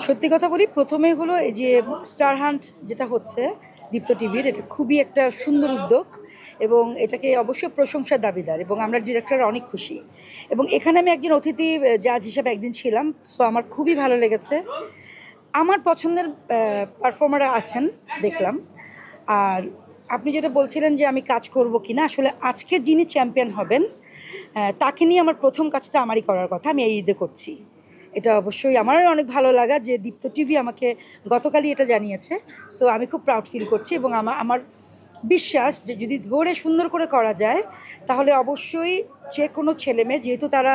সত্যি কথা বলি, ১ম এ হলো এই যে স্টার হান্ট যেটা হচ্ছে দীপ্ত টিভির, এটা খুবই একটা সুন্দর উদ্যোগ এবং এটাকে অবশ্যই প্রশংসার দাবিদার এবং আমরা ডিরেক্টররা অনেক খুশি। এবং এখানে আমি একজন অতিথি জাজ হিসেবে একদিন ছিলাম। সো আমার খুবই ভালো লেগেছে। আমার পছন্দের পারফর্মাররা আছেন দেখলাম। আর আপনি যেটা বলছিলেন যে আমি কাজ করব কিনা, আসলে আজকে যিনি চ্যাম্পিয়ন হবেন তাকে নিয়ে আমার ১ম কাজটা আমারই করার কথা। আমি এই ঈদে করছি। এটা অবশ্যই আমারও অনেক ভালো লাগা যে দীপ্ত টিভি আমাকে গতকালই এটা জানিয়েছে। সো আমি খুব প্রাউড ফিল করছি এবং আমার বিশ্বাস যে যদি ধরে সুন্দর করে করা যায় তাহলে অবশ্যই যে কোনো ছেলেমেয়ে, যেহেতু তারা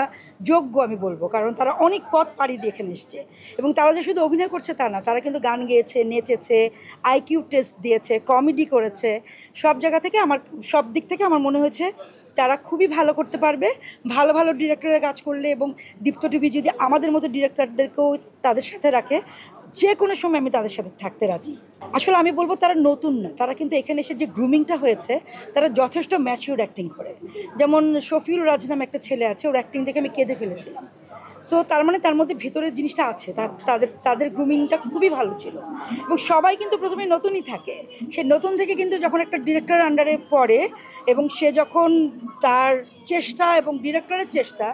যোগ্য আমি বলবো, কারণ তারা অনেক পথ পাড়ি দিয়ে এখানে এসছে এবং তারা যে শুধু অভিনয় করছে তা না, তারা কিন্তু গান গেয়েছে, নেচেছে, আইকিউ টেস্ট দিয়েছে, কমেডি করেছে। সব জায়গা থেকে আমার, সব দিক থেকে আমার মনে হয়েছে তারা খুবই ভালো করতে পারবে। ভালো ভালো ডিরেক্টরের কাজ করলে এবং দীপ্ত টিভি যদি আমাদের মতো ডিরেক্টরদেরকেও তাদের সাথে রাখে, যে কোনো সময় আমি তাদের সাথে থাকতে রাজি। আসলে আমি বলব তারা নতুন না, তারা কিন্তু এখানে এসে যে গ্রুমিংটা হয়েছে, তারা যথেষ্ট ম্যাচিউর অ্যাক্টিং করে। যেমন শফিউল রাজ নামে একটা ছেলে আছে, ওর অ্যাক্টিং দেখে আমি কেঁদে ফেলেছিলাম। সো তার মানে তার মধ্যে ভেতরের জিনিসটা আছে, তাদের তাদের গ্রুমিংটা খুবই ভালো ছিল। এবং সবাই কিন্তু প্রথমে নতুনই থাকে, সে নতুন থেকে কিন্তু যখন একটা ডিরেক্টরের আন্ডারে পড়ে এবং সে যখন তার চেষ্টা এবং ডিরেক্টরের চেষ্টা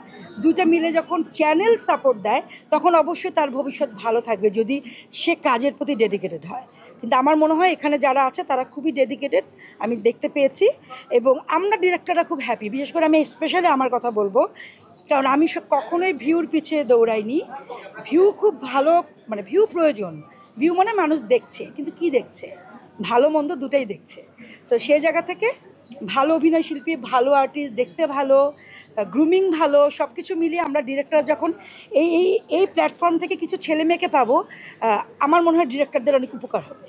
দুইটা মিলে যখন চ্যানেল সাপোর্ট দেয়, তখন অবশ্যই তার ভবিষ্যৎ ভালো থাকবে যদি সে কাজের প্রতি ডেডিকেটেড হয়। কিন্তু আমার মনে হয় এখানে যারা আছে তারা খুবই ডেডিকেটেড, আমি দেখতে পেয়েছি। এবং আমরা ডিরেক্টররা খুব হ্যাপি, বিশেষ করে আমি স্পেশালি আমার কথা বলবো, কারণ আমি কখনোই ভিউর পিছিয়ে দৌড়াইনি। ভিউ খুব ভালো, মানে ভিউ প্রয়োজন। ভিউ মানে মানুষ দেখছে, কিন্তু কি দেখছে? ভালো মন্দ দুটাই দেখছে। সো সেই জায়গা থেকে ভালো অভিনয় শিল্পী, ভালো আর্টিস্ট, দেখতে ভালো, গ্রুমিং ভালো, সব কিছু মিলিয়ে আমরা ডিরেক্টর যখন এই এই এই প্ল্যাটফর্ম থেকে কিছু ছেলে মেয়েকে পাবো, আমার মনে হয় ডিরেক্টরদের অনেক উপকার হবে।